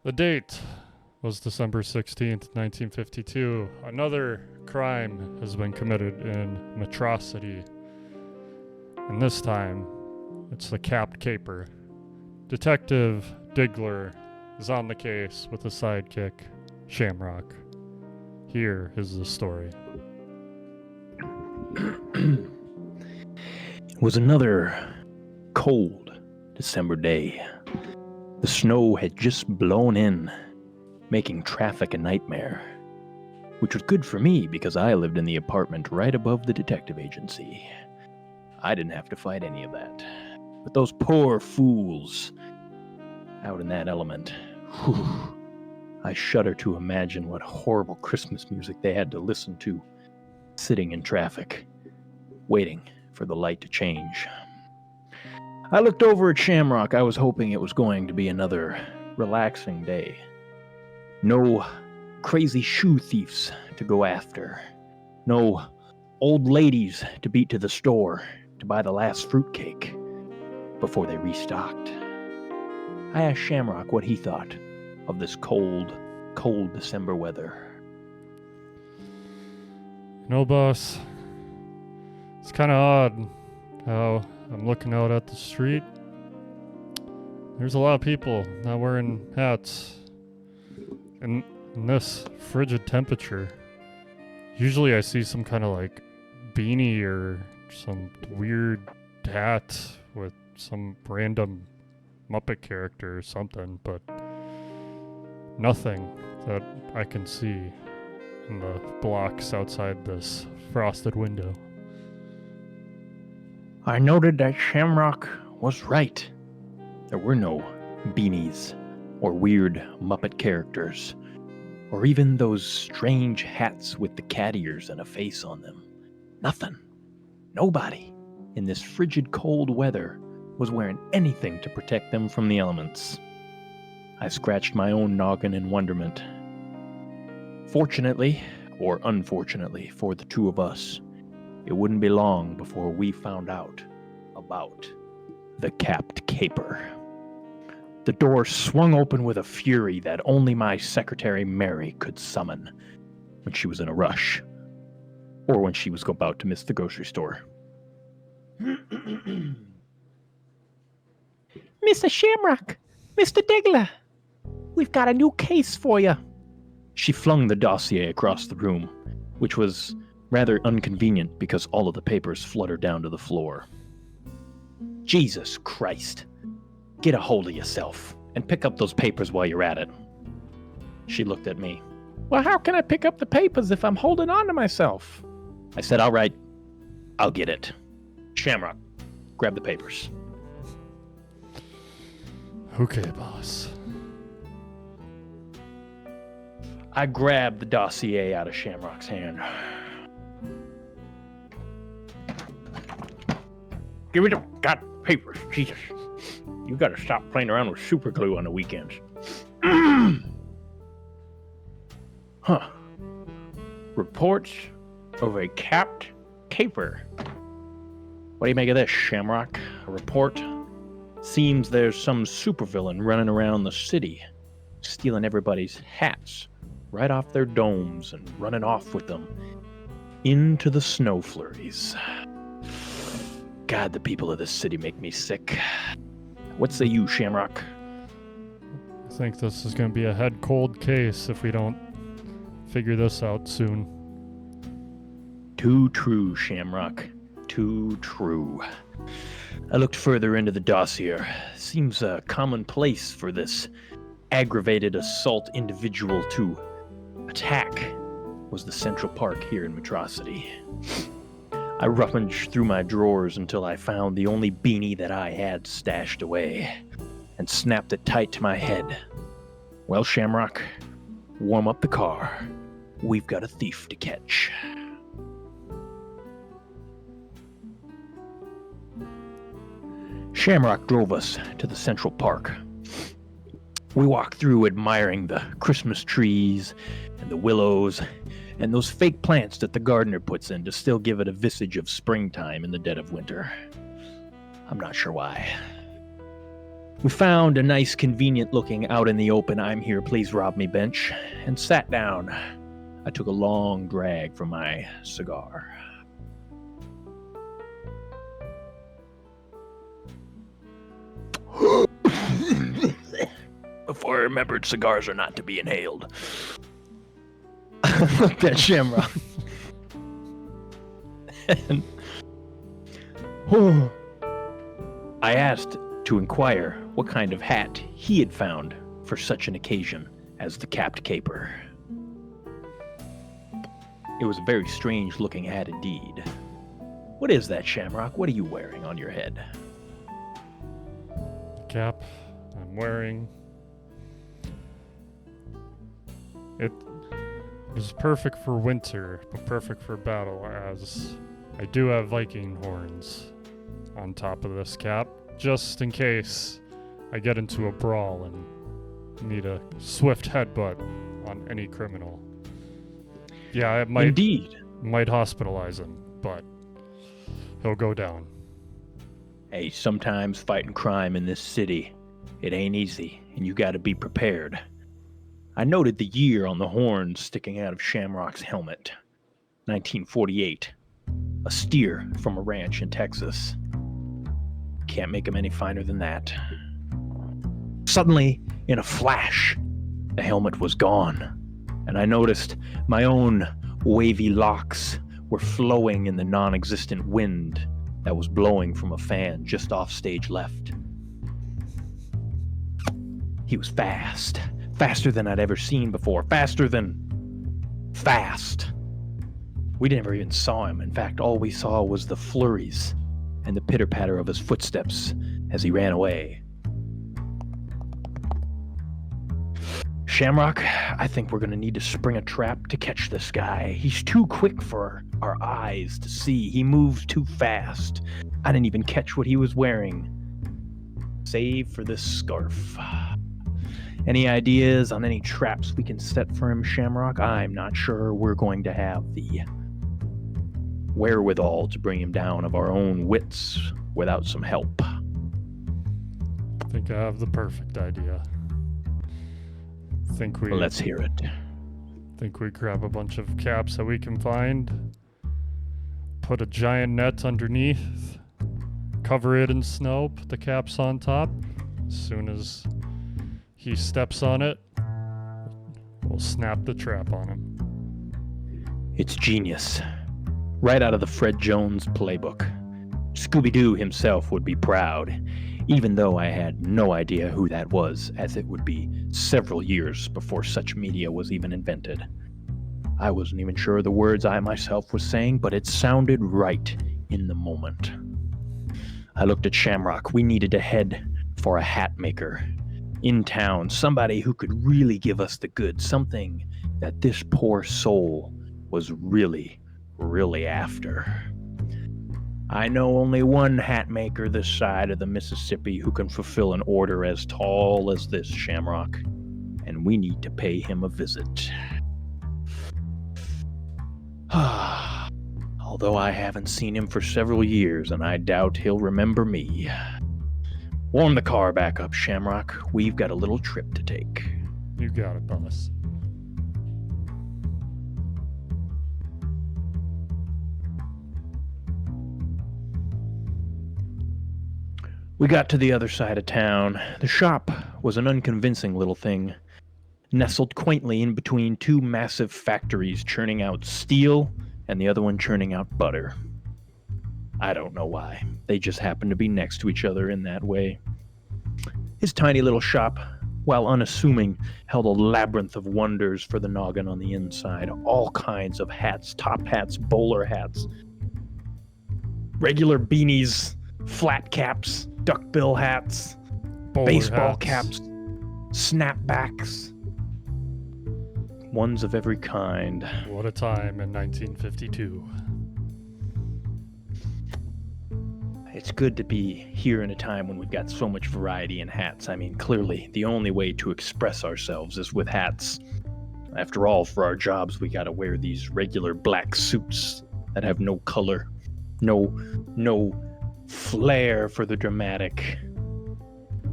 The date was December 16th, 1952. Another crime has been committed in Metrocity. And this time, it's the capped caper. Detective Diggler is on the case with a sidekick, Shamrock. Here is the story. It was another cold December day. The snow had just blown in, making traffic a nightmare, which was good for me because I lived in the apartment right above the detective agency. I didn't have to fight any of that. But those poor fools out in that element, whew, I shudder to imagine what horrible Christmas music they had to listen to, sitting in traffic, waiting for the light to change. I looked over at Shamrock. I was hoping it was going to be another relaxing day. No crazy shoe thieves to go after. No old ladies to beat to the store to buy the last fruitcake before they restocked. I asked Shamrock what he thought of this cold December weather. No, boss. It's kind of odd how I'm looking out at the street. There's a lot of people not wearing hats in this frigid temperature. Usually I see some kind of like beanie or some weird hat with some random Muppet character or something, but nothing that I can see in the blocks outside this frosted window. I noted that Shamrock was right. There were no beanies or weird Muppet characters, or even those strange hats with the cat ears and a face on them. Nothing. Nobody in this frigid cold weather was wearing anything to protect them from the elements. I scratched my own noggin in wonderment. Fortunately, or unfortunately for the two of us, it wouldn't be long before we found out about the capped caper. The door swung open with a fury that only my secretary Mary could summon when she was in a rush, or when she was about to miss the grocery store. Mr. Shamrock, Mr. Diggler, we've got a new case for you. She flung the dossier across the room, which was rather inconvenient because all of the papers fluttered down to the floor. Jesus Christ. Get a hold of yourself and pick up those papers while you're at it. She looked at me. Well, how can I pick up the papers if I'm holding on to myself? I said, all right, I'll get it. Shamrock, grab the papers. Okay, boss. I grabbed the dossier out of Shamrock's hand. Give me the goddamn papers, Jesus. You gotta stop playing around with super glue on the weekends. Huh. Reports of a capped caper. What do you make of this, Shamrock? A report? Seems there's some supervillain running around the city, stealing everybody's hats right off their domes and running off with them into the snow flurries. God, the people of this city make me sick. What say you, Shamrock? I think this is going to be a head cold case if we don't figure this out soon. Too true, Shamrock. Too true. I looked further into the dossier. Seems a commonplace for this aggravated assault individual to attack was the Central Park here in Metrocity. I rummaged through my drawers until I found the only beanie that I had stashed away and snapped it tight to my head. Well, Shamrock, warm up the car. We've got a thief to catch. Shamrock drove us to the Central Park. We walked through admiring the Christmas trees and the willows and those fake plants that the gardener puts in to still give it a visage of springtime in the dead of winter. I'm not sure why. We found a nice, convenient-looking out in the open "I'm here, please rob me" bench and sat down. I took a long drag from my cigar. Before I remembered cigars are not to be inhaled. I looked at Shamrock. And I asked to inquire what kind of hat he had found for such an occasion as the capped caper. It was a very strange-looking hat indeed. What is that, Shamrock? What are you wearing on your head? Cap I'm wearing. It is perfect for winter, but perfect for battle, as I do have Viking horns on top of this cap, just in case I get into a brawl and need a swift headbutt on any criminal. Yeah, it might hospitalize him, but he'll go down. Hey, sometimes fighting crime in this city, it ain't easy, and you gotta be prepared. I noted the year on the horns sticking out of Shamrock's helmet. 1948. A steer from a ranch in Texas. Can't make him any finer than that. Suddenly, in a flash, the helmet was gone, and I noticed my own wavy locks were flowing in the non-existent wind that was blowing from a fan just off stage left. He was fast. Faster than I'd ever seen before. Faster than fast. We never even saw him. In fact, all we saw was the flurries and the pitter-patter of his footsteps as he ran away. Shamrock, I think we're going to need to spring a trap to catch this guy. He's too quick for our eyes to see. He moves too fast. I didn't even catch what he was wearing, save for this scarf. Any ideas on any traps we can set for him, Shamrock? I'm not sure we're going to have the wherewithal to bring him down of our own wits without some help. I think I have the perfect idea. Let's hear it. Think we grab a bunch of caps that we can find, put a giant net underneath, cover it in snow, put the caps on top. As soon as he steps on it, we'll snap the trap on him. It's genius. Right out of the Fred Jones playbook. Scooby-Doo himself would be proud, even though I had no idea who that was, as it would be several years before such media was even invented. I wasn't even sure the words I myself was saying, but it sounded right in the moment. I looked at Shamrock. We needed to head for a hat maker in town, somebody who could really give us the goods, something that this poor soul was really after. I know only one hat maker this side of the Mississippi who can fulfill an order as tall as this, Shamrock, and we need to pay him a visit. Although I haven't seen him for several years, and I doubt he'll remember me. Warm the car back up, Shamrock. We've got a little trip to take. You got it, boss. We got to the other side of town. The shop was an unconvincing little thing, nestled quaintly in between two massive factories churning out steel and the other one churning out butter. I don't know why. They just happened to be next to each other in that way. His tiny little shop, while unassuming, held a labyrinth of wonders for the noggin on the inside. All kinds of hats, top hats, bowler hats, regular beanies, flat caps, duckbill hats, Bowler baseball hats. caps, snapbacks. Ones of every kind. What a time in 1952. It's good to be here in a time when we've got so much variety in hats. I mean, clearly, the only way to express ourselves is with hats. After all, for our jobs, we gotta wear these regular black suits that have no color, no flair for the dramatic.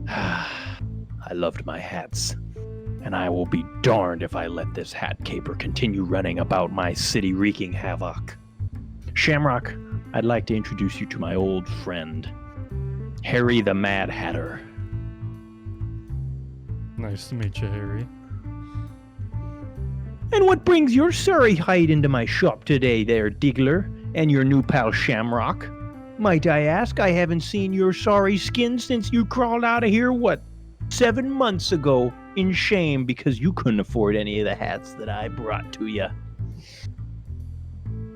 I loved my hats, and I will be darned if I let this hat caper continue running about my city wreaking havoc. Shamrock, I'd like to introduce you to my old friend, Harry the Mad Hatter. Nice to meet you, Harry. And what brings your sorry hide into my shop today there, Diggler, and your new pal Shamrock? Might I ask, I haven't seen your sorry skin since you crawled out of here, 7 months ago, in shame because you couldn't afford any of the hats that I brought to you.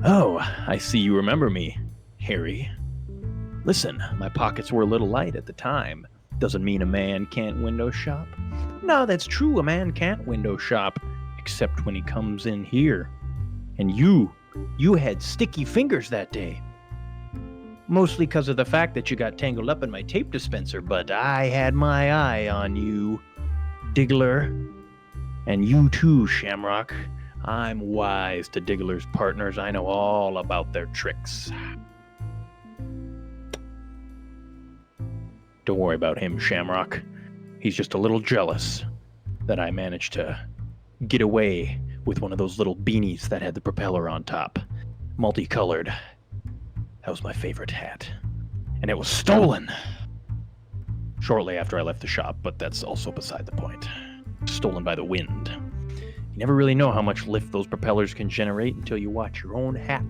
Oh, I see you remember me, Harry. Listen, my pockets were a little light at the time. Doesn't mean a man can't window shop. No, that's true, a man can't window shop, except when he comes in here. And you had sticky fingers that day. Mostly because of the fact that you got tangled up in my tape dispenser, but I had my eye on you, Diggler. And you too, Shamrock. I'm wise to Diggler's partners. I know all about their tricks. Don't worry about him, Shamrock. He's just a little jealous that I managed to get away with one of those little beanies that had the propeller on top. Multicolored. That was my favorite hat. And it was stolen shortly after I left the shop, but that's also beside the point. Stolen by the wind. You never really know how much lift those propellers can generate until you watch your own hat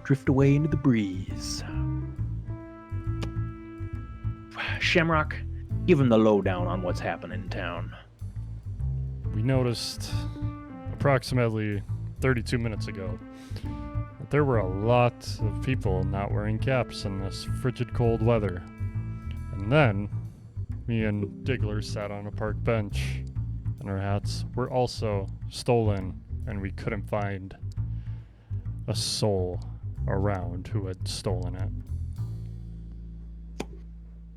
drift away into the breeze. Shamrock, give him the lowdown on what's happening in town. We noticed approximately 32 minutes ago that there were a lot of people not wearing caps in this frigid cold weather. And then me and Diggler sat on a park bench, and our hats were also stolen, and we couldn't find a soul around who had stolen it.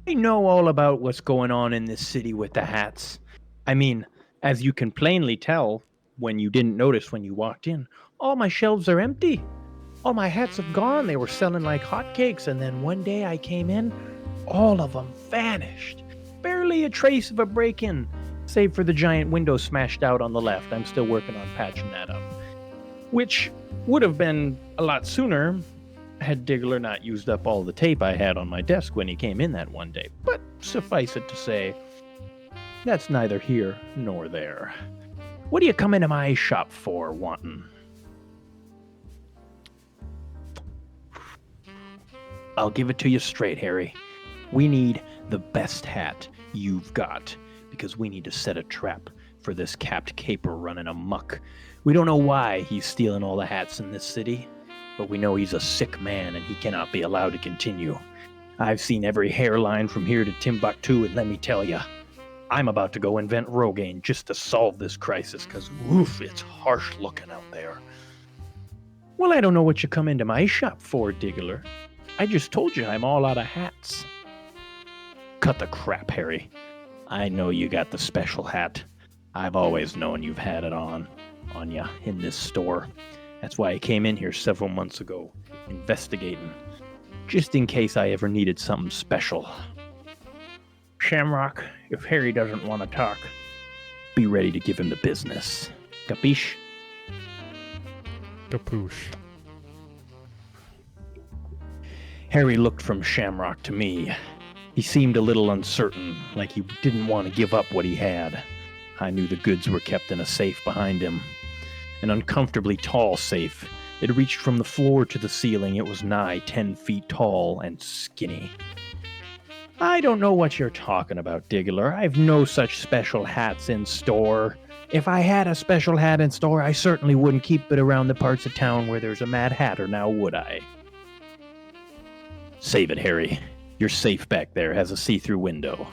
I know all about what's going on in this city with the hats. I mean, as you can plainly tell when you didn't notice when you walked in, all my shelves are empty. All my hats have gone. They were selling like hotcakes, and then one day I came in, all of them vanished. Barely a trace of a break-in, save for the giant window smashed out on the left. I'm still working on patching that up. Which would have been a lot sooner had Diggler not used up all the tape I had on my desk when he came in that one day. But suffice it to say, that's neither here nor there. What do you come into my shop for, wantin'? I'll give it to you straight, Harry. We need the best hat you've got, because we need to set a trap for this capped caper running amok. We don't know why he's stealing all the hats in this city, but we know he's a sick man and he cannot be allowed to continue. I've seen every hairline from here to Timbuktu, and let me tell you, I'm about to go invent Rogaine just to solve this crisis, because, oof, it's harsh looking out there. Well, I don't know what you come into my shop for, Diggler. I just told you I'm all out of hats. Cut the crap, Harry. I know you got the special hat. I've always known you've had it on ya in this store. That's why I came in here several months ago, investigating, just in case I ever needed something special. Shamrock, if Harry doesn't want to talk, be ready to give him the business. Capiche? Kapoosh. Harry looked from Shamrock to me. He seemed a little uncertain, like he didn't want to give up what he had. I knew the goods were kept in a safe behind him. An uncomfortably tall safe. It reached from the floor to the ceiling. It was nigh 10 feet tall and skinny. I don't know what you're talking about, Diggler. I've no such special hats in store. If I had a special hat in store, I certainly wouldn't keep it around the parts of town where there's a Mad Hatter, now would I? Save it, Harry. Your safe back there has a see-through window.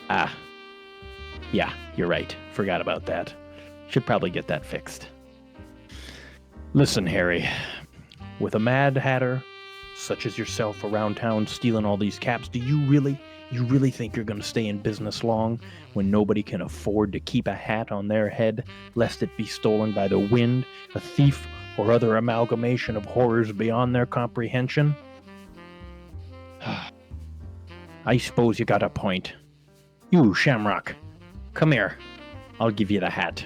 Ah. Yeah, you're right. Forgot about that. Should probably get that fixed. Listen, Harry. With a Mad Hatter such as yourself around town stealing all these caps, do you really think you're going to stay in business long when nobody can afford to keep a hat on their head lest it be stolen by the wind, a thief, or other amalgamation of horrors beyond their comprehension? I suppose you got a point. You, Shamrock, come here. I'll give you the hat.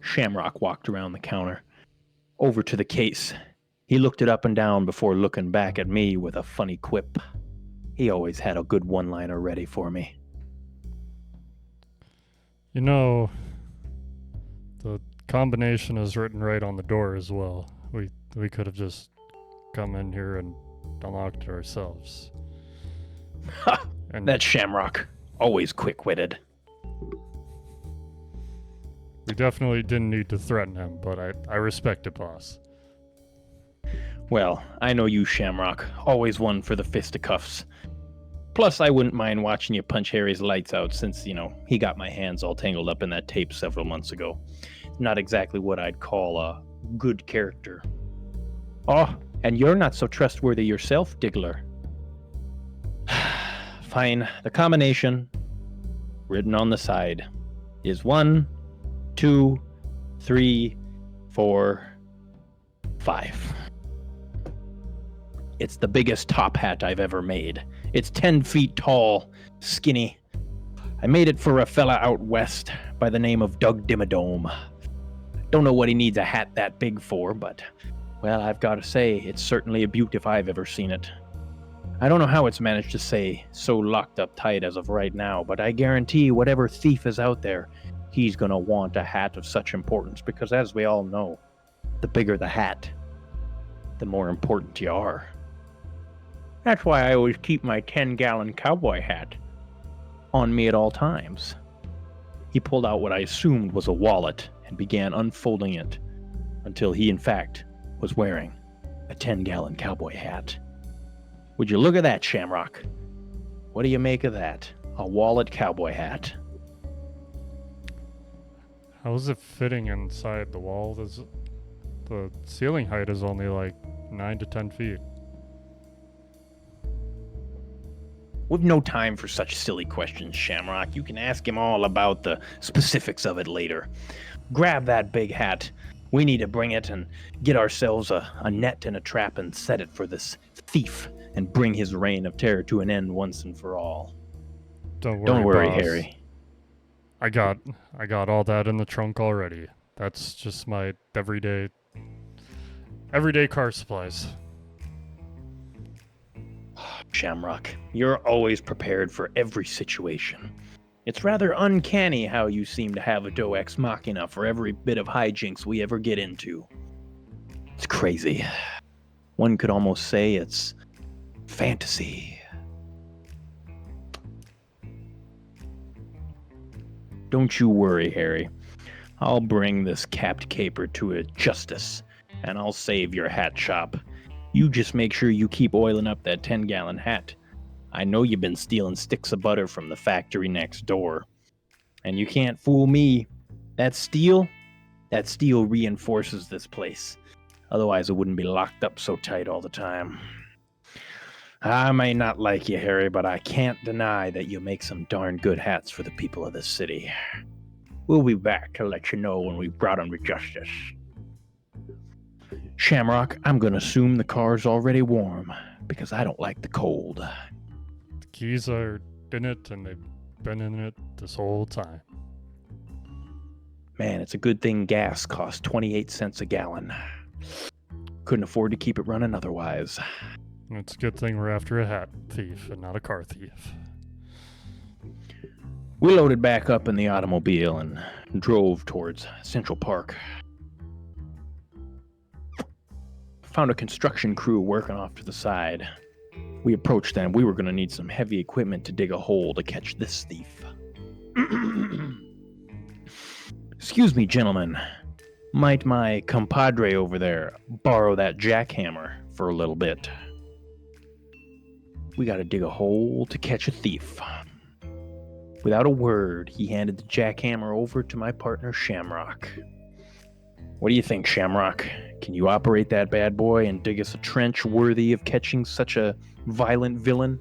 Shamrock walked around the counter, over to the case. He looked it up and down before looking back at me with a funny quip. He always had a good one-liner ready for me. You know, the combination is written right on the door as well. We could have just come in here and unlocked it ourselves. Ha! And That's Shamrock. Always quick-witted. we definitely didn't need to threaten him, but I respect it, boss. Well, I know you, Shamrock. Always one for the fisticuffs. Plus, I wouldn't mind watching you punch Harry's lights out since, he got my hands all tangled up in that tape several months ago. Not exactly what I'd call a good character. Oh, and you're not so trustworthy yourself, Diggler. Fine. The combination, written on the side, is 1, 2, 3, 4, 5. It's the biggest top hat I've ever made. It's 10 feet tall, skinny. I made it for a fella out west by the name of Doug Dimmadome. Don't know what he needs a hat that big for, but, well, I've got to say, it's certainly a beaut if I've ever seen it. I don't know how it's managed to stay so locked up tight as of right now, but I guarantee whatever thief is out there, he's gonna want a hat of such importance, because as we all know, the bigger the hat, the more important you are. That's why I always keep my 10-gallon cowboy hat on me at all times. He pulled out what I assumed was a wallet and began unfolding it until he, in fact, was wearing a 10-gallon cowboy hat. Would you look at that, Shamrock? What do you make of that? A wallet cowboy hat. How is it fitting inside the wall? The ceiling height is only like 9 to 10 feet. We've no time for such silly questions, Shamrock. You can ask him all about the specifics of it later. Grab that big hat. We need to bring it and get ourselves a net and a trap and set it for this thief and bring his reign of terror to an end once and for all. Don't worry, boss. Harry. I got all that in the trunk already. That's just my everyday car supplies. Shamrock, you're always prepared for every situation. It's rather uncanny how you seem to have a Deus Ex Machina for every bit of hijinks we ever get into. It's crazy. One could almost say it's fantasy. Don't you worry, Harry. I'll bring this capped caper to a justice, and I'll save your hat shop. You just make sure you keep oiling up that 10-gallon hat. I know you've been stealing sticks of butter from the factory next door. And you can't fool me. That steel reinforces this place. Otherwise, it wouldn't be locked up so tight all the time. I may not like you, Harry, but I can't deny that you make some darn good hats for the people of this city. We'll be back to let you know when we've brought him to justice. Shamrock, I'm going to assume the car's already warm, because I don't like the cold. The keys are in it, and they've been in it this whole time. Man, it's a good thing gas costs 28 cents a gallon. Couldn't afford to keep it running otherwise. It's a good thing we're after a hat thief and not a car thief. We loaded back up in the automobile and drove towards Central Park. Found a construction crew working off to the side. We approached them. We were going to need some heavy equipment to dig a hole to catch this thief. Excuse me, gentlemen. Might my compadre over there borrow that jackhammer for a little bit? We got to dig a hole to catch a thief. Without a word, he handed the jackhammer over to my partner, Shamrock. What do you think, Shamrock? Can you operate that bad boy and dig us a trench worthy of catching such a violent villain?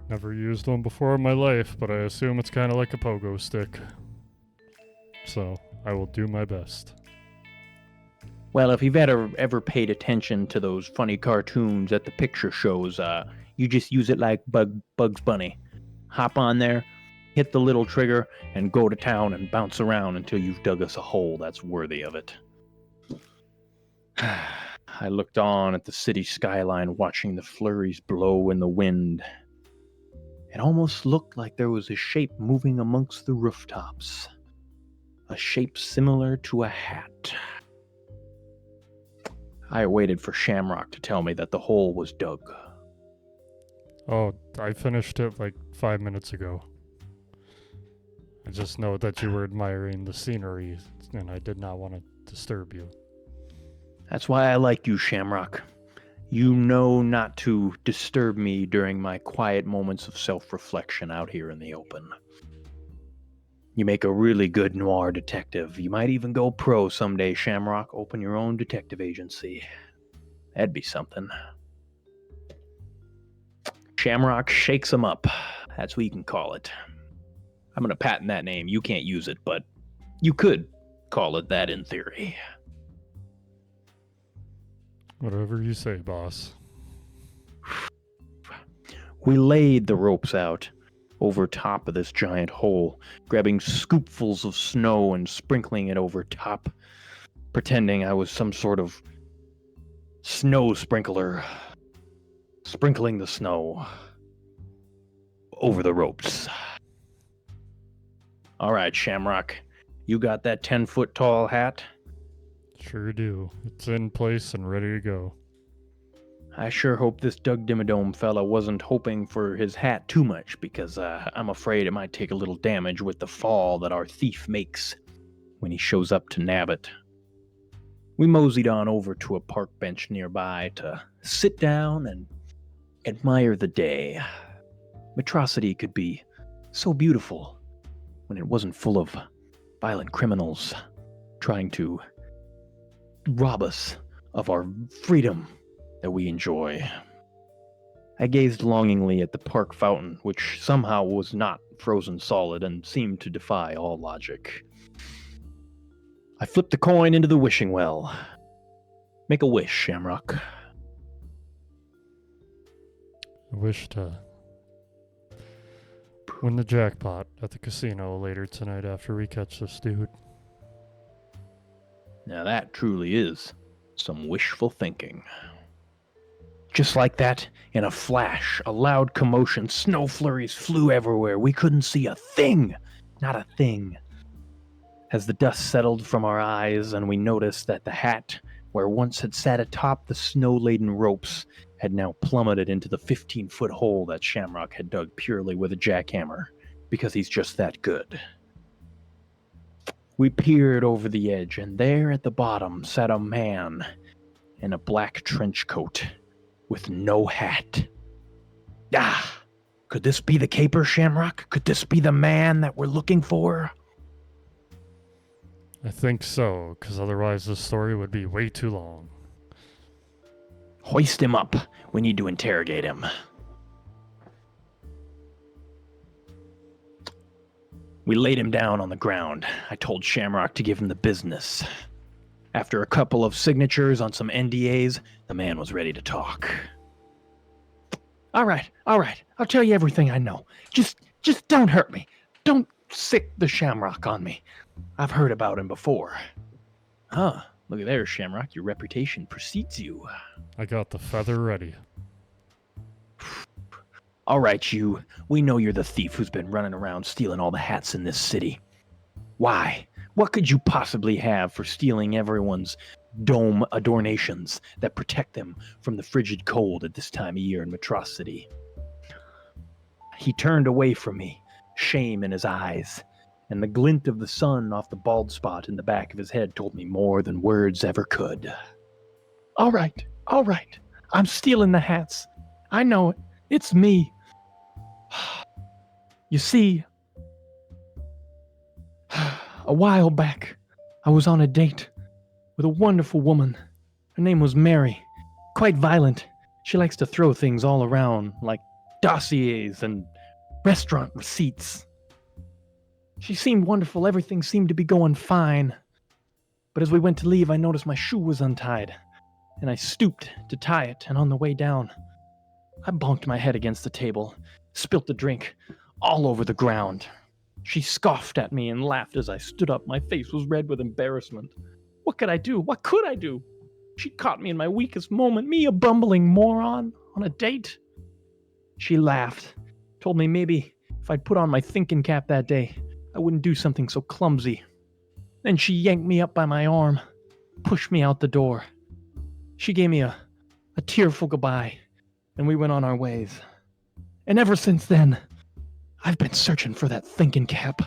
Never used one before in my life, but I assume it's kind of like a pogo stick. So, I will do my best. Well, if you've ever paid attention to those funny cartoons at the picture shows, you just use it like Bugs Bunny. Hop on there, hit the little trigger, and go to town and bounce around until you've dug us a hole that's worthy of it. I looked on at the city skyline, watching the flurries blow in the wind. It almost looked like there was a shape moving amongst the rooftops. A shape similar to a hat. I waited for Shamrock to tell me that the hole was dug. Oh, I finished it like 5 minutes ago. I just know that you were admiring the scenery, and I did not want to disturb you. That's why I like you, Shamrock. You know not to disturb me during my quiet moments of self-reflection out here in the open. You make a really good noir detective. You might even go pro someday, Shamrock. Open your own detective agency. That'd be something. Shamrock shakes 'em up. That's what you can call it. I'm gonna patent that name. You can't use it, but you could call it that in theory. Whatever you say, boss. We laid the ropes out over top of this giant hole, grabbing scoopfuls of snow and sprinkling it over top, pretending I was some sort of snow sprinkler, sprinkling the snow over the ropes. All right, Shamrock, you got that 10-foot tall hat? Sure do. It's in place and ready to go. I sure hope this Doug Dimmadome fella wasn't hoping for his hat too much, because I'm afraid it might take a little damage with the fall that our thief makes when he shows up to nab it. We moseyed on over to a park bench nearby to sit down and admire the day. Metrocity could be so beautiful when it wasn't full of violent criminals trying to rob us of our freedom that we enjoy. I gazed longingly at the park fountain, which somehow was not frozen solid and seemed to defy all logic. I flipped the coin into the wishing well. Make a wish, Shamrock. I wish to win the jackpot at the casino later tonight after we catch this dude. Now that truly is some wishful thinking. Just like that, in a flash, a loud commotion, snow flurries flew everywhere. We couldn't see a thing, not a thing. As the dust settled from our eyes and we noticed that the hat, where once had sat atop the snow-laden ropes, had now plummeted into the 15-foot hole that Shamrock had dug purely with a jackhammer, because he's just that good. We peered over the edge, and there at the bottom sat a man in a black trench coat with no hat. Ah! Could this be the caper, Shamrock? Could this be the man that we're looking for? I think so, because otherwise this story would be way too long. Hoist him up. We need to interrogate him. We laid him down on the ground. I told Shamrock to give him the business. After a couple of signatures on some NDAs, the man was ready to talk. All right. I'll tell you everything I know. Just don't hurt me. Don't sick the Shamrock on me. I've heard about him before. Huh. Look at there, Shamrock. Your reputation precedes you. I got the feather ready. All right, you. We know you're the thief who's been running around stealing all the hats in this city. Why? What could you possibly have for stealing everyone's dome adornations that protect them from the frigid cold at this time of year in Metrocity? He turned away from me, shame in his eyes, and the glint of the sun off the bald spot in the back of his head told me more than words ever could. All right. I'm stealing the hats. I know it. It's me. You see, a while back, I was on a date with a wonderful woman. Her name was Mary. Quite violent. She likes to throw things all around, like dossiers and restaurant receipts. She seemed wonderful. Everything seemed to be going fine. But as we went to leave, I noticed my shoe was untied, and I stooped to tie it, and on the way down, I bonked my head against the table, spilt the drink all over the ground. She scoffed at me and laughed as I stood up. My face was red with embarrassment. What could I do? What could I do? She caught me in my weakest moment, me, a bumbling moron, on a date. She laughed, told me maybe if I'd put on my thinking cap that day, I wouldn't do something so clumsy. Then she yanked me up by my arm, pushed me out the door. She gave me a tearful goodbye, and we went on our ways. And ever since then, I've been searching for that thinking cap.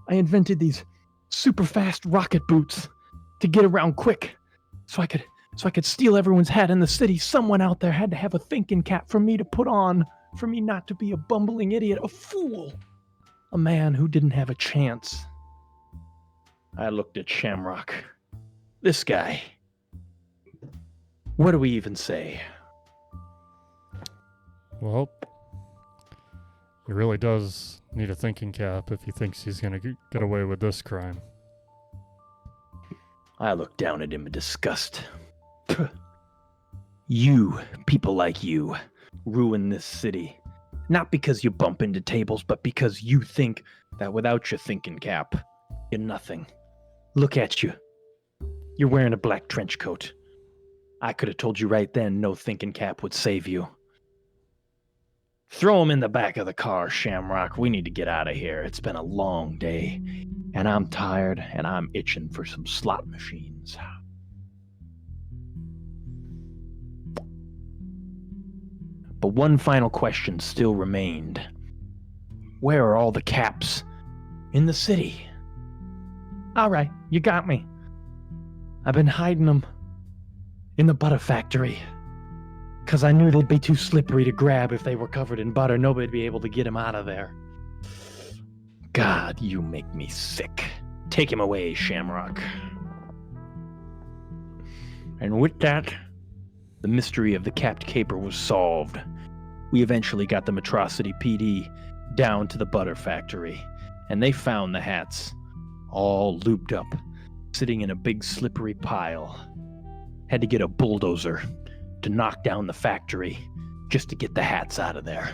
I invented these super fast rocket boots to get around quick, so I could steal everyone's hat in the city. Someone out there had to have a thinking cap for me to put on, for me not to be a bumbling idiot, a fool, a man who didn't have a chance. I looked at Shamrock. This guy. What do we even say? Well, he really does need a thinking cap if he thinks he's going to get away with this crime. I looked down at him in disgust. You, people like you, ruin this city. Not because you bump into tables, but because you think that without your thinking cap, you're nothing. Look at you. You're wearing a black trench coat. I could have told you right then no thinking cap would save you. Throw him in the back of the car, Shamrock. We need to get out of here. It's been a long day, and I'm tired, and I'm itching for some slot machines. But one final question still remained. Where are all the caps in the city? All right, you got me. I've been hiding them in the butter factory, because I knew they'd be too slippery to grab if they were covered in butter. Nobody'd be able to get them out of there. God, you make me sick. Take him away, Shamrock. And with that, the mystery of the capped caper was solved. We eventually got the Metrocity PD down to the butter factory, and they found the hats, all looped up, sitting in a big slippery pile. Had to get a bulldozer to knock down the factory just to get the hats out of there.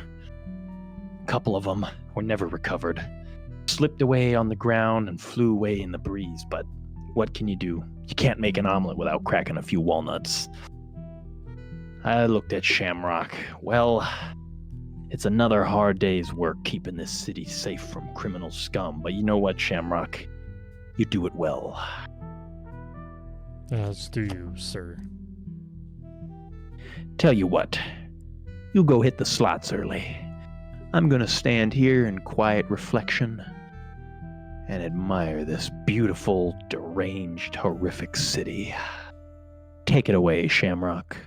A couple of them were never recovered. Slipped away on the ground and flew away in the breeze, but what can you do? You can't make an omelet without cracking a few walnuts. I looked at Shamrock. Well, it's another hard day's work keeping this city safe from criminal scum, but you know what, Shamrock? You do it well. As do you, sir. Tell you what, you go hit the slots early. I'm gonna stand here in quiet reflection and admire this beautiful, deranged, horrific city. Take it away, Shamrock.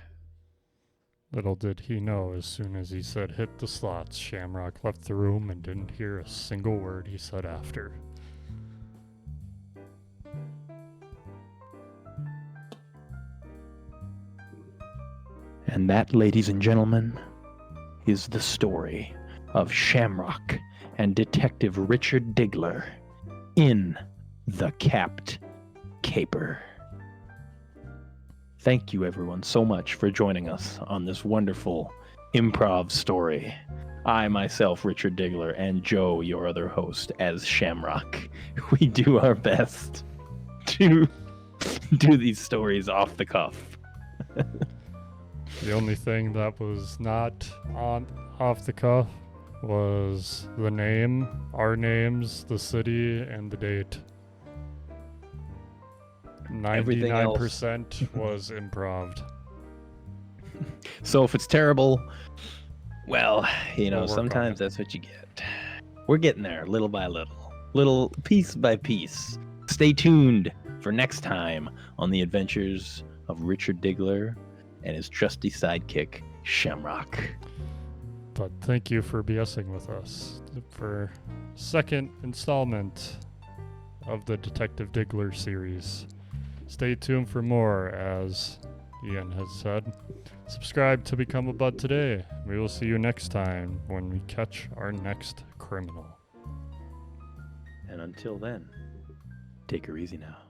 Little did he know, as soon as he said hit the slots, Shamrock left the room and didn't hear a single word he said after. And that, ladies and gentlemen, is the story of Shamrock and Detective Richard Diggler in The Capped Caper. Thank you, everyone, so much for joining us on this wonderful improv story. I, myself, Richard Diggler, and Joe, your other host, as Shamrock. We do our best to do these stories off the cuff. The only thing that was not off the cuff was the name, our names, the city, and the date. 99% was improv. So if it's terrible, well, you know, We'll work on sometimes it. that's what you get. We're getting there little by little piece by piece. Stay tuned for next time on the adventures of Richard Diggler and his trusty sidekick, Shamrock. But thank you for BSing with us for second installment of the Detective Diggler series. Stay tuned for more, as Ian has said. Subscribe to become a bud today. We will see you next time when we catch our next criminal. And until then, Take her easy now.